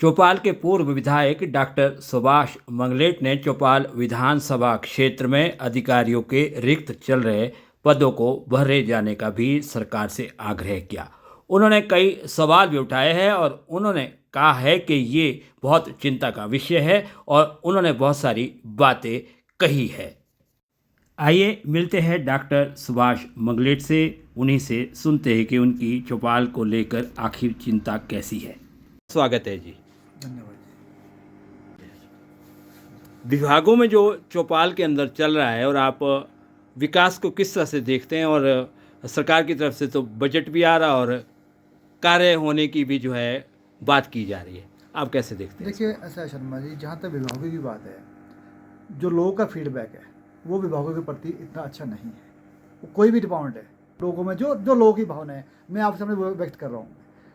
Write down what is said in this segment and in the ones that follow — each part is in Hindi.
चौपाल के पूर्व विधायक डॉक्टर सुभाष मंगलेट ने चौपाल विधानसभा क्षेत्र में अधिकारियों के रिक्त चल रहे पदों को भरे जाने का भी सरकार से आग्रह किया। उन्होंने कई सवाल भी उठाए हैं और उन्होंने कहा है कि ये बहुत चिंता का विषय है और उन्होंने बहुत सारी बातें कही है। आइए मिलते हैं डॉक्टर सुभाष मंगलेट से, उन्हीं से सुनते हैं कि उनकी चौपाल को लेकर आखिर चिंता कैसी है। स्वागत है जी। धन्यवाद। विभागों में जो चौपाल के अंदर चल रहा है और आप विकास को किस तरह से देखते हैं, और सरकार की तरफ से तो बजट भी आ रहा और कार्य होने की भी जो है बात की जा रही है, आप कैसे देखते हैं? देखिए ऐसा है शर्मा जी, जहाँ तक विभागों की बात है, जो लोगों का फीडबैक है वो विभागों के प्रति इतना अच्छा नहीं है। वो कोई भी डिपार्टमेंट है, लोगों में जो लोगों की भावना है मैं आपके सामने वो व्यक्त कर रहा हूँ।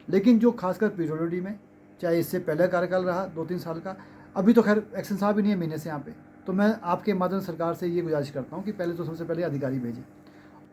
लेकिन जो खासकर पीडब्ल्यूडी में, चाहे इससे पहले कार्यकाल रहा 2-3 साल का, अभी तो खैर एक्शन साहब ही नहीं है महीने से यहाँ पे, तो मैं आपके माध्यम से सरकार से ये गुजारिश करता हूँ कि पहले तो सबसे पहले अधिकारी भेजें।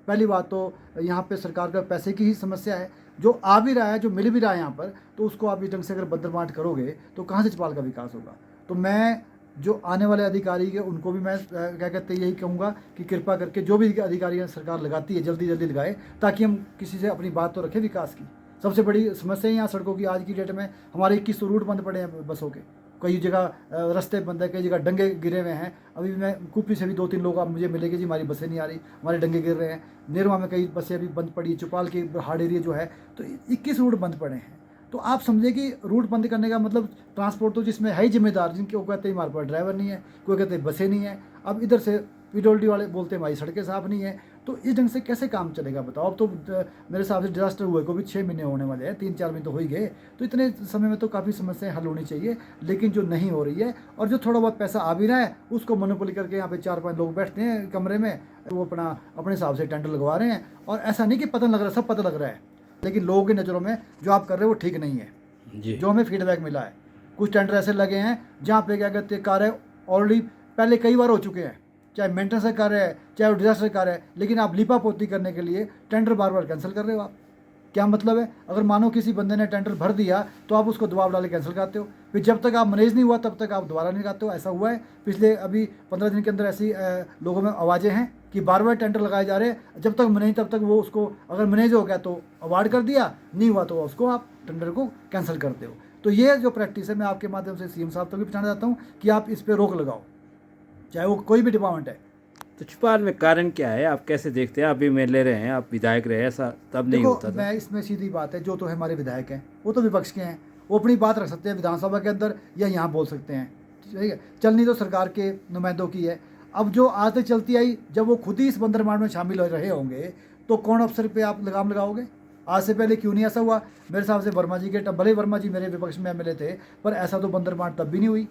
पहली बात तो यहाँ पे सरकार का पैसे की ही समस्या है, जो आ भी रहा है, जो मिल भी रहा है यहाँ पर, तो उसको आप इस ढंग से अगर बदरबांट करोगे तो कहाँ से चौपाल का विकास होगा। तो मैं जो आने वाले अधिकारी है उनको भी मैं क्या कहते हैं यही कहूँगा कि कृपा करके जो भी अधिकारी सरकार लगाती है जल्दी जल्दी लगाए, ताकि हम किसी से अपनी बात तो रखें विकास की। सबसे बड़ी समस्या यहाँ सड़कों की आज की डेट में हमारे 21 रूट बंद पड़े हैं बसों के, कई जगह रास्ते बंद है, कई जगह डंगे गिरे हुए हैं। अभी मैं कुपी से भी 2-3 लोग आप मुझे मिलेंगे जी, हमारी बसें नहीं आ रही, हमारे डंगे गिर रहे हैं। नेरवा में कई बसें अभी बंद पड़ी, चौपाल के हार्ड एरिया जो है तो 21 रूट बंद पड़े हैं। तो आप समझे कि रूट बंद करने का मतलब ट्रांसपोर्ट तो जिसमें है ही जिम्मेदार, जिनके वो कहते हैं हमारे पास ड्राइवर नहीं है, कोई कहते हैं बसें नहीं है। अब इधर से पीडब्ल्यूडी वाले बोलते हैं हमारी सड़कें साफ नहीं है, तो इस ढंग से कैसे काम चलेगा बताओ। अब तो मेरे हिसाब से डिजास्टर हुए को भी 6 महीने होने वाले हैं, 3-4 महीने तो हो ही गए, तो इतने समय में तो काफ़ी समस्याएं हल होनी चाहिए, लेकिन जो नहीं हो रही है और जो थोड़ा बहुत पैसा आ भी रहा है उसको मोनोपोली करके यहाँ पे 4-5 लोग बैठते हैं कमरे में, वो अपने हिसाब से टेंडर लगवा रहे हैं। और ऐसा नहीं कि पता लग रहा है, सब पता लग रहा है, लेकिन लोगों की नज़रों में जो आप कर रहे हो वो ठीक नहीं है जी। जो हमें फीडबैक मिला है। कुछ टेंडर ऐसे लगे हैं जहाँ पे क्या कहते हैं कार्य ऑलरेडी पहले कई बार हो चुके हैं, चाहे मेंटेनेंस का कार्य है चाहे वो डिजास्टर कार्य है, लेकिन आप लीपा पोती करने के लिए टेंडर बार बार कैंसिल कर रहे हो। आप क्या मतलब है, अगर मानो किसी बंदे ने टेंडर भर दिया तो आप उसको दबाव डाले कैंसिल करते हो, फिर जब तक आप मैनेज नहीं हुआ तब तक आप दोबारा नहीं लगाते हो। ऐसा हुआ है पिछले अभी 15 दिन के अंदर, ऐसी लोगों में आवाज़ें हैं कि बार बार टेंडर लगाए जा रहे हैं, जब तक मैनेज तब तक वो उसको अगर मैनेज हो गया तो अवार्ड कर दिया, नहीं हुआ तो उसको आप टेंडर को कैंसिल करते हो। तो ये जो प्रैक्टिस है मैं आपके माध्यम से सीएम साहब तक भी पहुँचाना चाहता हूँ कि आप इस पर रोक लगाओ, चाहे वो कोई भी डिपार्टमेंट है। तो चौपाल में कारण क्या है, आप कैसे देखते हैं? आप भी एमएलए रहे हैं, आप विधायक रहे, ऐसा तब नहीं होता था? मैं इसमें सीधी बात है, जो तो हमारे विधायक हैं वो तो विपक्ष के हैं, वो अपनी बात रख सकते हैं विधानसभा के अंदर या यहाँ बोल सकते हैं, ठीक है। चलनी तो सरकार के नुमाइंदों की है। अब जो आज तक चलती आई, जब वो खुद ही इस बंदरबांट में शामिल हो रहे होंगे तो कौन अफसर पे आप लगाम लगाओगे? आज से पहले क्यों नहीं ऐसा हुआ? मेरे हिसाब से वर्मा जी के, भले वर्मा जी मेरे विपक्ष में एमएलए थे, पर ऐसा तो बंदरबांट तब भी नहीं हुई।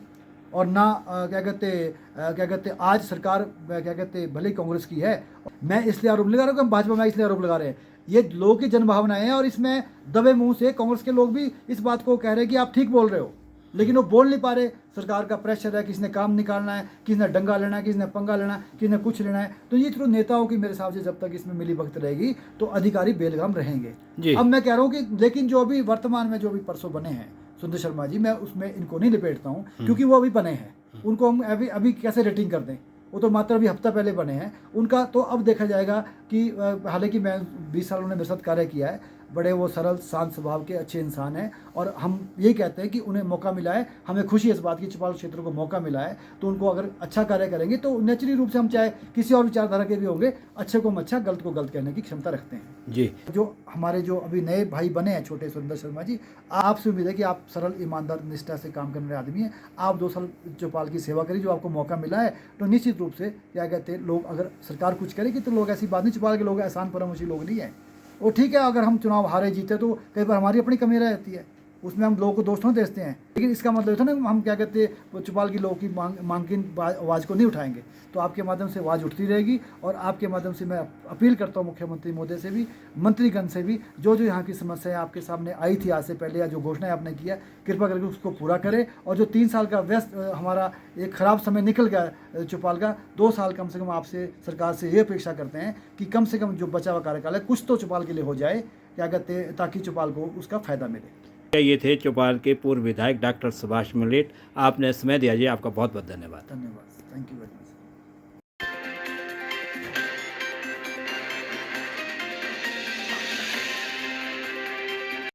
और ना क्या कहते आज सरकार क्या कहते भले ही कांग्रेस की है, मैं इसलिए आरोप लगा रहा हूँ कि हम भाजपा में इसलिए आरोप लगा रहे हैं, ये लोगों की जनभावनाएं हैं और इसमें दबे मुंह से कांग्रेस के लोग भी इस बात को कह रहे हैं कि आप ठीक बोल रहे हो, लेकिन वो बोल नहीं पा रहे। सरकार का प्रेशर है, किसी ने काम निकालना है, किसी ने डंगा लेना है, किसी ने पंगा लेना है, किसी ने कुछ लेना है। तो ये तो नेताओं की मेरे हिसाब से जब तक इसमें मिली भगत रहेगी तो अधिकारी बेलगाम रहेंगे। अब मैं कह रहा हूँ कि लेकिन जो अभी वर्तमान में जो अभी परसों बने हैं सुंदर शर्मा जी, मैं उसमें इनको नहीं लपेटता हूँ क्योंकि वो अभी बने हैं, उनको हम अभी कैसे रेटिंग कर दें, वो तो मात्र अभी हफ्ता पहले बने हैं उनका। तो अब देखा जाएगा कि हालांकि मैं 20 साल उन्होंने मेरे साथ कार्य किया है, बड़े वो सरल शांत स्वभाव के अच्छे इंसान हैं, और हम यही कहते हैं कि उन्हें मौका मिला है, हमें खुशी है इस बात की, चौपाल क्षेत्र को मौका मिला है, तो उनको अगर अच्छा कार्य करेंगे तो नेचुरली रूप से हम चाहे किसी और विचारधारा के भी होंगे, अच्छे को हम अच्छा, गलत को गलत कहने की क्षमता रखते हैं जी। जो हमारे जो अभी नए भाई बने हैं छोटे सुंदर शर्मा जी, आपसे उम्मीद है कि आप सरल ईमानदार निष्ठा से काम करने वाले आदमी हैं। आप 2 साल चौपाल की सेवा करिए, जो आपको मौका मिला है, तो निश्चित रूप से क्या कहते हैं लोग, अगर सरकार कुछ करेगी तो लोग, ऐसी बात नहीं, चौपाल के लोग एहसान फरामोशी लोग नहीं है। वो ठीक है, अगर हम चुनाव हारे जीते तो कई बार हमारी अपनी कमी रहती है, उसमें हम लोगों को दोष नहीं देते हैं, लेकिन इसका मतलब था ना हम क्या कहते हैं चौपाल की लोगों की मांग की आवाज़ को नहीं उठाएंगे। तो आपके माध्यम से आवाज़ उठती रहेगी, और आपके माध्यम से मैं अपील करता हूँ मुख्यमंत्री महोदय से भी, मंत्रीगण से भी, जो जो यहाँ की समस्याएं आपके सामने आई थी आज से पहले या जो घोषणाएं आपने किया, कृपा करके उसको पूरा करें। और जो 3 साल का व्यस्त हमारा एक ख़राब समय निकल गया चौपाल का, 2 साल कम से कम आपसे सरकार से ये अपेक्षा करते हैं कि कम से कम जो बचा हुआ कार्यकाल है कुछ तो चौपाल के लिए हो जाए, क्या कहते हैं, ताकि चौपाल को उसका फ़ायदा मिले। ये थे चौपाल के पूर्व विधायक डॉक्टर सुभाष मंगलेट। आपने समय दिया जी, आपका बहुत बहुत धन्यवाद। धन्यवाद, थैंक यू वेरी मच।